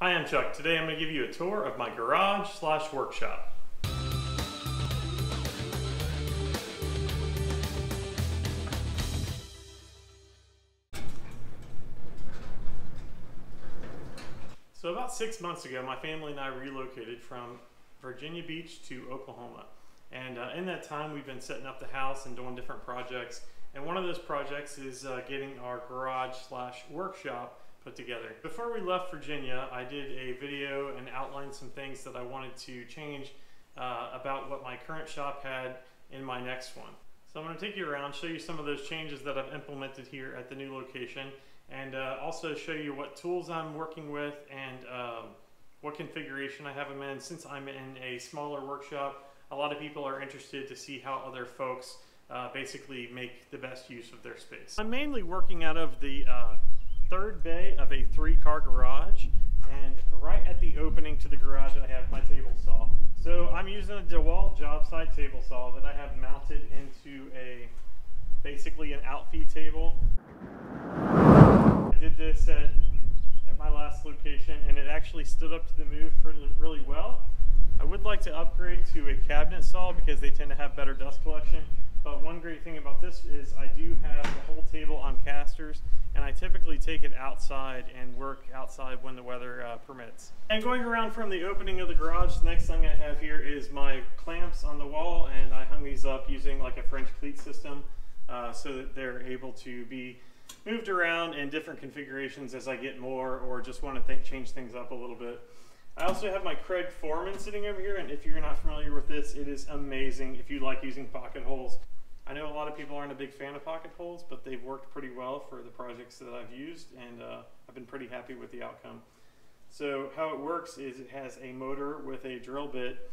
Hi, I'm Chuck. Today I'm going to give you a tour of my garage slash workshop. So about 6 months ago, my family and I relocated from Virginia Beach to Oklahoma. And in that time, we've been setting up the house and doing different projects. And one of those projects is getting our garage slash workshop put together. Before we left Virginia, I did a video and outlined some things that I wanted to change about what my current shop had in my next one. So I'm going to take you around, show you some of those changes that I've implemented here at the new location, and also show you what tools I'm working with and what configuration I have them in. Since I'm in a smaller workshop, a lot of people are interested to see how other folks basically make the best use of their space. I'm mainly working out of the third bay of a 3-car garage, and right at the opening to the garage I have my table saw. So I'm using a DeWalt job site table saw that I have mounted into basically an outfeed table. I did this at my last location and it actually stood up to the move really well. I would like to upgrade to a cabinet saw because they tend to have better dust collection. But one great thing about this is I do have the whole table on casters, and I typically take it outside and work outside when the weather permits. And going around from the opening of the garage, the next thing I have here is my clamps on the wall, and I hung these up using like a French cleat system so that they're able to be moved around in different configurations as I get more or just want to change things up a little bit. I also have my Craig Foreman sitting over here, and if you're not familiar with this, it is amazing if you like using pocket holes. I know a lot of people aren't a big fan of pocket holes, but they've worked pretty well for the projects that I've used, and I've been pretty happy with the outcome. So how it works is it has a motor with a drill bit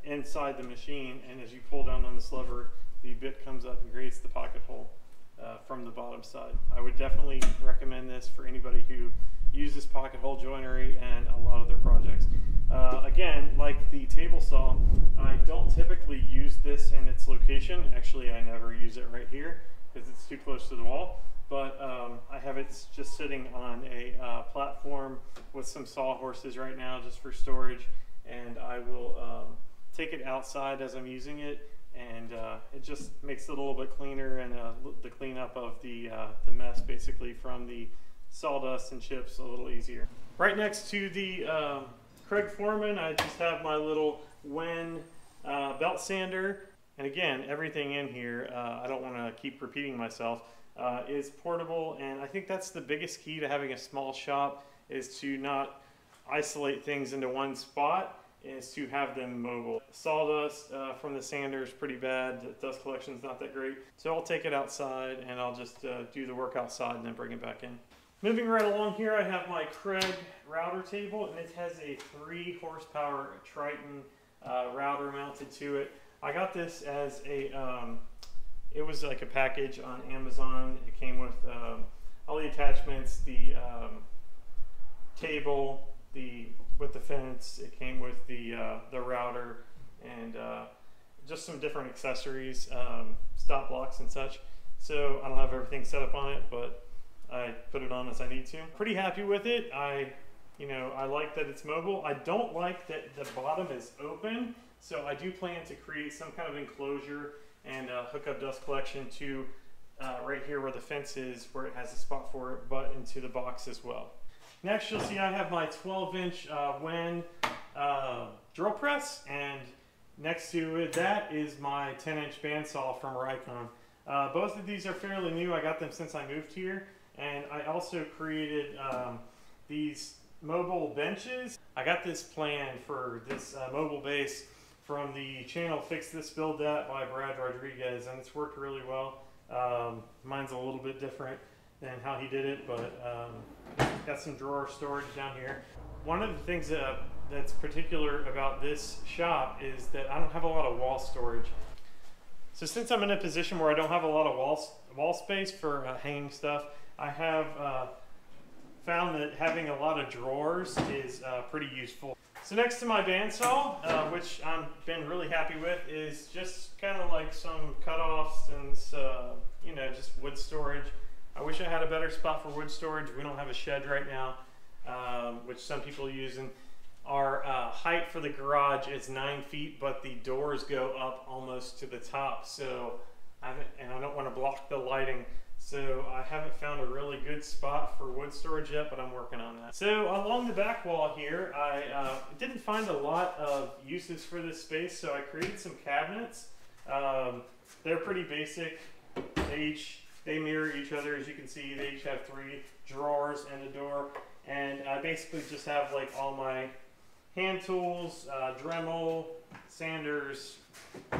inside the machine, and as you pull down on this lever, the bit comes up and creates the pocket hole from the bottom side. I would definitely recommend this for anybody who uses pocket hole joinery and a lot of their projects. Again, like the table saw, I don't typically use this in its location. Actually, I never use it right here because it's too close to the wall. But I have it just sitting on a platform with some sawhorses right now just for storage. And I will take it outside as I'm using it, and it just makes it a little bit cleaner, and the cleanup of the mess basically from the sawdust and chips a little easier. Right next to the Craig Foreman, I just have my little Wen belt sander. And again, everything in here, I don't want to keep repeating myself, is portable. And I think that's the biggest key to having a small shop, is to not isolate things into one spot, is to have them mobile. Sawdust from the sander is pretty bad. The dust collection is not that great. So I'll take it outside and I'll just do the work outside and then bring it back in. Moving right along here, I have my Craig router table, and it has a 3 horsepower Triton router mounted to it. I got this as a, it was like a package on Amazon. It came with all the attachments, the table, with the fence. It came with the router, and just some different accessories, stop blocks and such. So I don't have everything set up on it, but I put it on as I need to. Pretty happy with it. I like that it's mobile. I don't like that the bottom is open, so I do plan to create some kind of enclosure and hook up dust collection to right here where the fence is, where it has a spot for it, but into the box as well. Next, you'll see I have my 12-inch Wen drill press, and next to that is my 10-inch bandsaw from Rikon. Both of these are fairly new. I got them since I moved here. And I also created these mobile benches. I got this plan for this mobile base from the channel Fix This Build That by Brad Rodriguez, and it's worked really well. Mine's a little bit different than how he did it, but got some drawer storage down here. One of the things that's particular about this shop is that I don't have a lot of wall storage. So since I'm in a position where I don't have a lot of wall space for hanging stuff, I have found that having a lot of drawers is pretty useful. So next to my bandsaw, which I've been really happy with, is just kind of like some cutoffs and just wood storage. I wish I had a better spot for wood storage. We don't have a shed right now. which some people use. And our height for the garage is 9 feet, but the doors go up almost to the top. So I don't want to block the lighting. So I haven't found a really good spot for wood storage yet, but I'm working on that. So along the back wall here, I didn't find a lot of uses for this space, so I created some cabinets. They're pretty basic. They mirror each other. As you can see, they each have 3 drawers and a door. And I basically just have like all my hand tools, Dremel, sanders,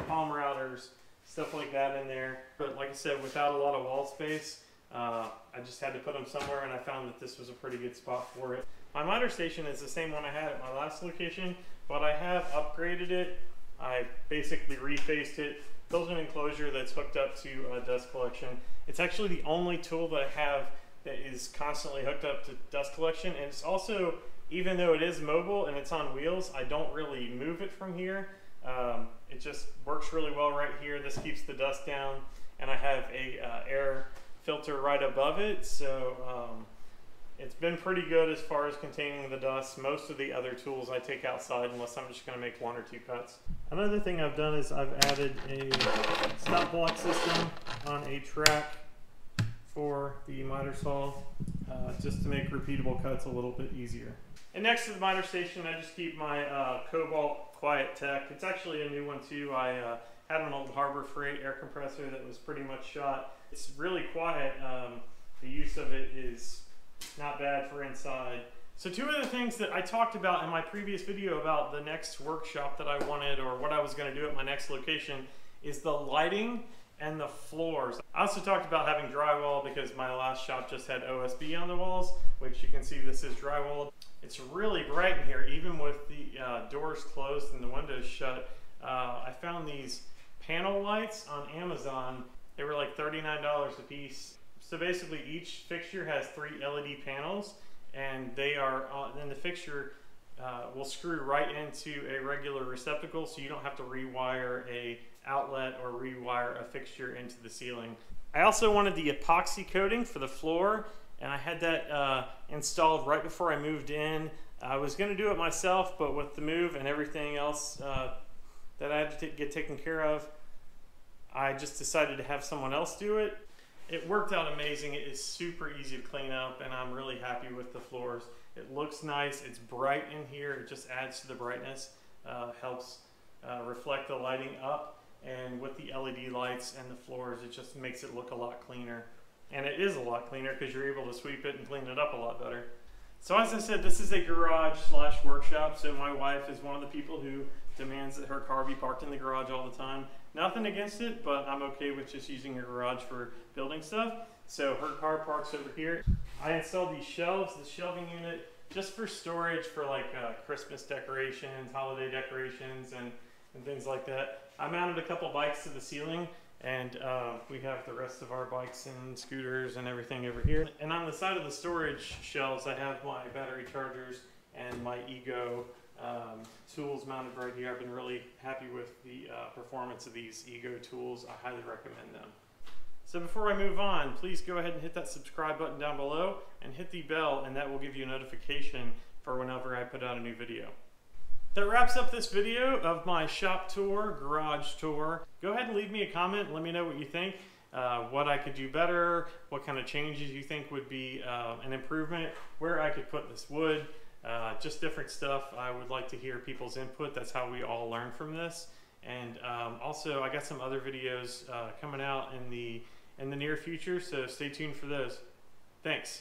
palm routers, stuff like that in there. But like I said, without a lot of wall space, I just had to put them somewhere, and I found that this was a pretty good spot for it. My miter station is the same one I had at my last location, but I have upgraded it. I basically refaced it, built an enclosure that's hooked up to dust collection. It's actually the only tool that I have that is constantly hooked up to dust collection, and it's also, even though it is mobile and it's on wheels, I don't really move it from here. It just works really well right here. This keeps the dust down, and I have a air filter right above it, so it's been pretty good as far as containing the dust. Most of the other tools I take outside unless I'm just going to make 1 or 2 cuts. Another thing I've done is I've added a stop block system on a track for the miter saw, just to make repeatable cuts a little bit easier. And next to the miter station, I just keep my Cobalt Quiet Tech. It's actually a new one too. I had an old Harbor Freight air compressor that was pretty much shot. It's really quiet. The use of it is not bad for inside. So 2 other things that I talked about in my previous video about the next workshop that I wanted, or what I was going to do at my next location, is the lighting and the floors. I also talked about having drywall because my last shop just had OSB on the walls, which you can see this is drywall. It's really bright in here, even with the doors closed and the windows shut. I found these panel lights on Amazon. They were like $39 a piece. So basically each fixture has 3 LED panels, and they are, then the fixture will screw right into a regular receptacle, so you don't have to rewire a outlet or rewire a fixture into the ceiling. I also wanted the epoxy coating for the floor, and I had that installed right before I moved in. I was going to do it myself, but with the move and everything else that I had to get taken care of, I just decided to have someone else do it. It worked out amazing. It is super easy to clean up, and I'm really happy with the floors. It looks nice. It's bright in here. It just adds to the brightness, helps reflect the lighting up, and with the LED lights and the floors, it just makes it look a lot cleaner. And it is a lot cleaner because you're able to sweep it and clean it up a lot better. So as I said, this is a garage / workshop, so my wife is one of the people who demands that her car be parked in the garage all the time. Nothing against it, but I'm okay with just using her garage for building stuff. So her car parks over here. I installed these shelves, the shelving unit, just for storage for like Christmas decorations, holiday decorations, and things like that. I mounted a couple bikes to the ceiling, and we have the rest of our bikes and scooters and everything over here. And on the side of the storage shelves, I have my battery chargers and my Ego tools mounted right here. I've been really happy with the performance of these Ego tools. I highly recommend them. So before I move on, please go ahead and hit that subscribe button down below and hit the bell, and that will give you a notification for whenever I put out a new video. That wraps up this video of my shop tour, garage tour. Go ahead and leave me a comment and let me know what you think, what I could do better, what kind of changes you think would be an improvement, where I could put this wood, just different stuff. I would like to hear people's input. That's how we all learn from this. And also, I got some other videos coming out in the near future, so stay tuned for those. Thanks.